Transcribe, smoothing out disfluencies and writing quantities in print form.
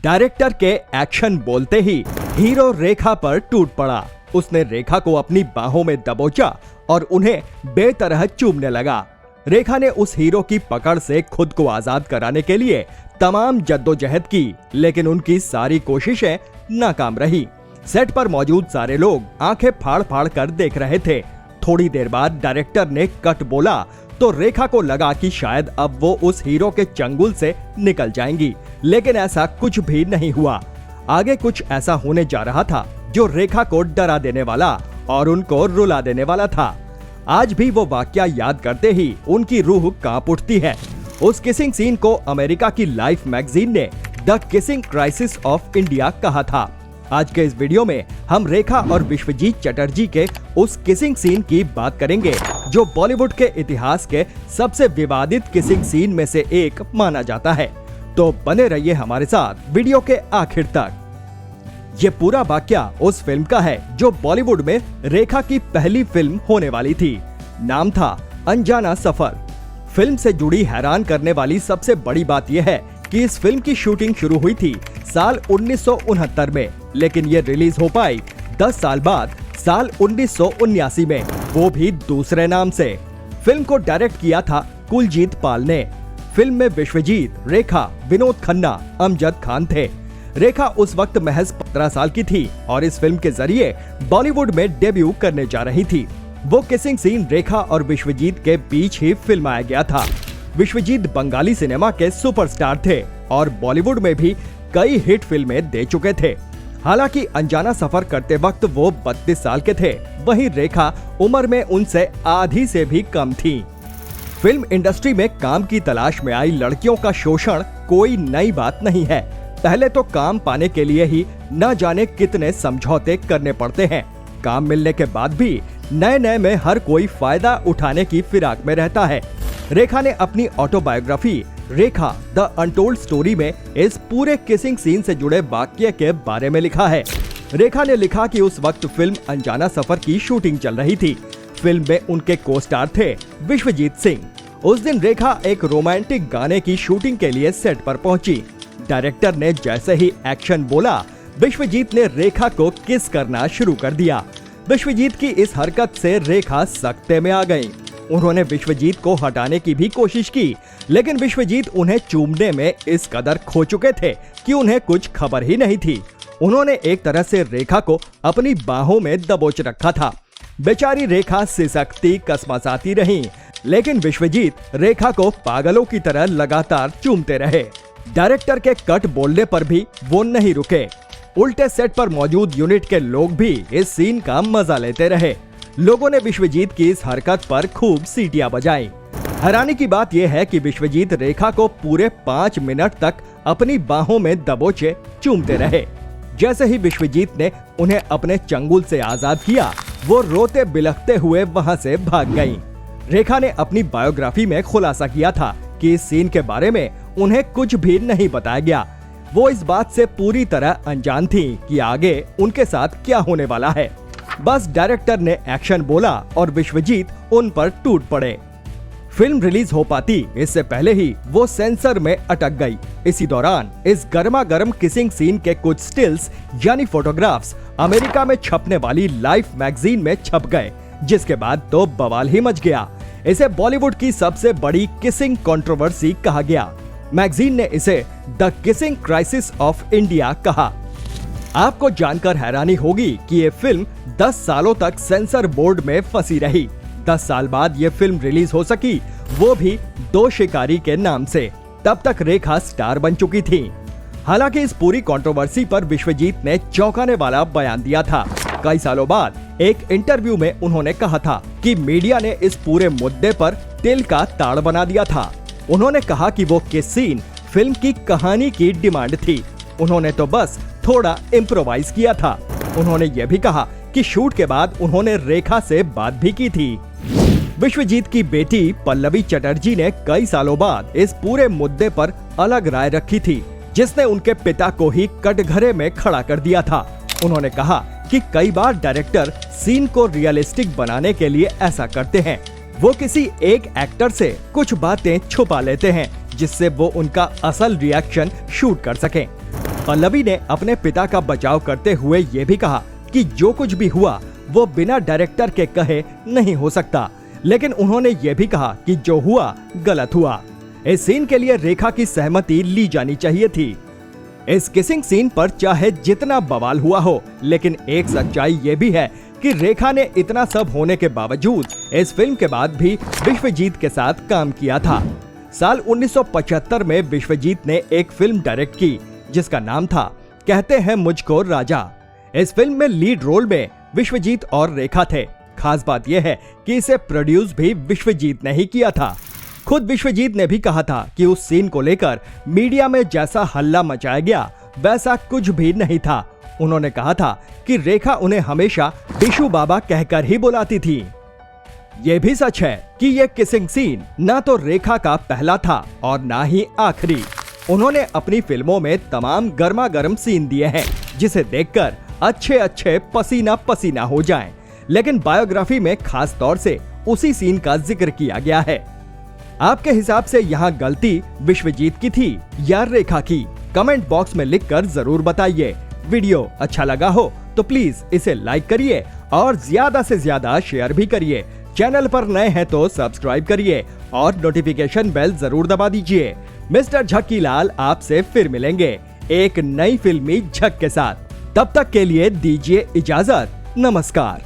Director के action बोलते ही hero रेखा पर टूट पड़ा। उसने रेखा को अपनी बाहों में दबोचा और उन्हें बेतरह चूमने लगा। रेखा ने उस हीरो की पकड़ से खुद को आजाद कराने के लिए तमाम जद्दोजहद की, लेकिन उनकी सारी कोशिशें नाकाम रही। सेट पर मौजूद सारे लोग आंखें फाड़ फाड़ कर देख रहे थे। थोड़ी देर बाद डायरेक्टर ने कट बोला तो रेखा को लगा कि शायद अब वो उस हीरो के चंगुल से निकल जाएंगी, लेकिन ऐसा कुछ भी नहीं हुआ। आगे कुछ ऐसा होने जा रहा था जो रेखा को डरा देने वाला और उनको रुला देने वाला था। आज भी वो वाकया याद करते ही उनकी रूह कांप उठती है। उस किसिंग सीन को अमेरिका की लाइफ मैगजीन ने the kissing crisis of India कहा था। आज के इस वीडियो में हम रेखा और विश्वजीत चटर्जी के उस किसिंग सीन की बात करेंगे जो बॉलीवुड के इतिहास के सबसे विवादित किसिंग सीन में से एक माना जाता है। तो बने रहिए हमारे साथ वीडियो के आखिर तक। ये पूरा वाकया उस फिल्म का है जो बॉलीवुड में रेखा की पहली फिल्म होने वाली थी। नाम था अनजाना सफर। फिल्म से जुड़ी हैरान करने वाली सबसे बड़ी बात यह है कि इस फिल्म की शूटिंग शुरू हुई थी साल 1969 में, लेकिन ये रिलीज हो पाई 10 साल बाद साल 1979 में, वो भी दूसरे नाम से। फिल्म को डायरेक्ट किया था कुलजीत पाल ने। फिल्म में विश्वजीत, रेखा, विनोद खन्ना, अमजद खान थे। रेखा उस वक्त महज 15 साल की थी और इस फिल्म के जरिए बॉलीवुड में डेब्यू करने जा रही थी। वो किसिंग सीन रेखा और विश्वजीत के बीच ही फिल्माया गया था। विश्वजीत बंगाली सिनेमा के सुपरस्टार थे और बॉलीवुड में भी कई हिट फिल्में दे चुके थे। हालांकि अनजाना सफर करते वक्त वो 32 साल के थे, वहीं रेखा उम्र में उनसे आधी से भी कम थी। फिल्म इंडस्ट्री में काम की तलाश में आई लड़कियों का शोषण कोई नई बात नहीं है। पहले तो काम पाने के लिए ही न जाने कितने समझौते करने पड़ते हैं। काम मिलने के बाद भी नए में हर कोई फायदा उठाने की फिराक में रहता है। रेखा ने अपनी autobiography Rekha the untold story में इस पूरे किसिंग सीन से जुड़े वाक्य के बारे में लिखा है। रेखा ने लिखा कि उस वक्त फिल्म अनजाना सफर की शूटिंग चल रही थी। फिल्म में उनके को स्टार थे विश्वजीत सिंह। उस दिन रेखा एक रोमांटिक गाने की शूटिंग के लिए सेट पर पहुंची। डायरेक्टर ने जैसे ही एक्शन बोला, विश्वजीत ने रेखा को किस करना शुरू कर दिया। विश्वजीत की इस हरकत से रेखा सख्ते में आ गईं। उन्होंने विश्वजीत को हटाने की भी कोशिश की, लेकिन विश्वजीत उन्हें चूमने में इस कदर खो चुके थे कि उन्हें कुछ खबर ही नहीं थी। उन्होंने एक तरह से रेखा को अपनी बाहों में दबोच रखा था। बेचारी रेखा सिसकती कसमसाती रही, लेकिन विश्वजीत रेखा को पागलों की तरह लगातार चूमते रहे। डायरेक्टर के कट बोलने पर भी वो नहीं रुके। उल्टे सेट पर मौजूद यूनिट के लोग भी इस सीन का मजा लेते रहे। लोगों ने विश्वजीत की इस हरकत पर खूब सीटियां बजाई। हैरानी की बात यह है कि विश्वजीत रेखा को पूरे 5 मिनट तक अपनी बाहों में दबोचे चूमते रहे। जैसे ही विश्वजीत ने उन्हें अपने चंगुल से आजाद किया, वो रोते बिलखते हुए वहां से भाग गईं। रेखा ने अपनी बायोग्राफी में खुलासा किया था कि इस सीन के बारे में उन्हें कुछ भी नहीं बताया गया। वो इस बात से पूरी तरह अनजान थी कि आगे उनके साथ क्या होने वाला है। बस डायरेक्टर ने एक्शन बोला और विश्वजीत उन पर टूट पड़े। फिल्म रिलीज हो पाती इससे पहले ही वो सेंसर में अटक गई। इसी दौरान इस गर्मा गर्म किसिंग सीन के कुछ स्टिल्स यानी फोटोग्राफ्स अमेरिका में छपने वाली लाइफ मैगजीन में छप गए, जिसके बाद तो बवाल ही मच गया। इसे बॉलीवुड की सबसे बड़ी किसिंग कंट्रोवर्सी कहा गया। मैगजीन ने इसे the kissing crisis of India कहा। आपको जानकर हैरानी होगी कि ये फिल्म 10 सालों तक सेंसर बोर्ड में फंसी रही। 10 साल बाद ये फिल्म रिलीज हो सकी, वो भी दो शिकारी के नाम से। तब तक रेखा स्टार बन चुकी थी। हालांकि इस पूरी कंट्रोवर्सी पर विश्वजीत ने चौंकाने वाला बयान दिया था। कई सालों बाद एक इंटरव्यू में उन्होंने कहा था कि मीडिया ने इस पूरे मुद्दे पर तिल का ताड़ बना दिया था। उन्होंने कहा कि वो किस सीन फिल्म की कहानी की डिमांड थी। उन्होंने तो बस थोड़ा इम्प्रोवाइज किया था। उन्होंने ये भी कहा कि शूट के बाद उन्होंने रेखा से बात भी की थी। विश्वजीत की बेटी पल्लवी चटर्जी ने कई सालों बाद इस पूरे मुद्दे पर अलग राय रखी थी, जिसने उनके पिता को ही कटघरे में खड़ा कर दिया था। उन्होंने कहा कि कई बार डायरेक्टर सीन को रियलिस्टिक बनाने के लिए ऐसा करते हैं। वो किसी एक एक्टर से कुछ बातें छुपा लेते हैं जिससे वो उनका असल रिएक्शन शूट कर सकें। पल्लवी ने अपने पिता का बचाव करते हुए ये भी कहा कि जो कुछ भी हुआ वो बिना डायरेक्टर के कहे नहीं हो सकता, लेकिन उन्होंने ये भी कहा कि जो हुआ गलत हुआ। इस सीन के लिए रेखा की सहमति ली जानी चाहिए थी। इस किसिंग सीन पर चाहे जितना बवाल हुआ हो, लेकिन एक सच्चाई ये भी है कि रेखा ने इतना सब होने के बावजूद इस फिल्म के बाद भी विश्वजीत के साथ काम किया था। साल 1975 में विश्वजीत ने एक फिल्म डायरेक्ट की जिसका नाम था कहते हैं मुझको राजा। इस फिल्म में लीड रोल में विश्वजीत और रेखा थे। खास बात यह है कि इसे प्रोड्यूस भी विश्वजीत ने ही किया था। खुद विश्वजीत ने भी कहा था कि उस सीन को लेकर मीडिया में जैसा हल्ला मचाया गया वैसा कुछ भी नहीं था। उन्होंने कहा था कि रेखा उन्हें हमेशा बिशु बाबा कहकर ही बुलाती थी। ये भी सच है कि ये किसिंग सीन ना तो रेखा का पहला था और ना ही आखिरी। उन्होंने अपनी फिल्मों में तमाम गर्मा गर्म सीन दिए हैं जिसे देखकर अच्छे पसीना पसीना हो जाएं। लेकिन बायोग्राफी में खास तौर से उसी सीन का जिक्र किया गया है। आपके हिसाब से यहाँ गलती विश्वजीत की थी या रेखा की? कमेंट बॉक्स में लिखकर जरूर बताइए। वीडियो अच्छा लगा हो तो प्लीज इसे लाइक करिए और ज्यादा से ज्यादा शेयर भी करिए। चैनल पर नए हैं तो सब्सक्राइब करिए और नोटिफिकेशन बेल जरूर दबा दीजिए। मिस्टर झक्की लाल आपसे फिर मिलेंगे एक नई फिल्मी झक के साथ। तब तक के लिए दीजिए इजाजत। नमस्कार।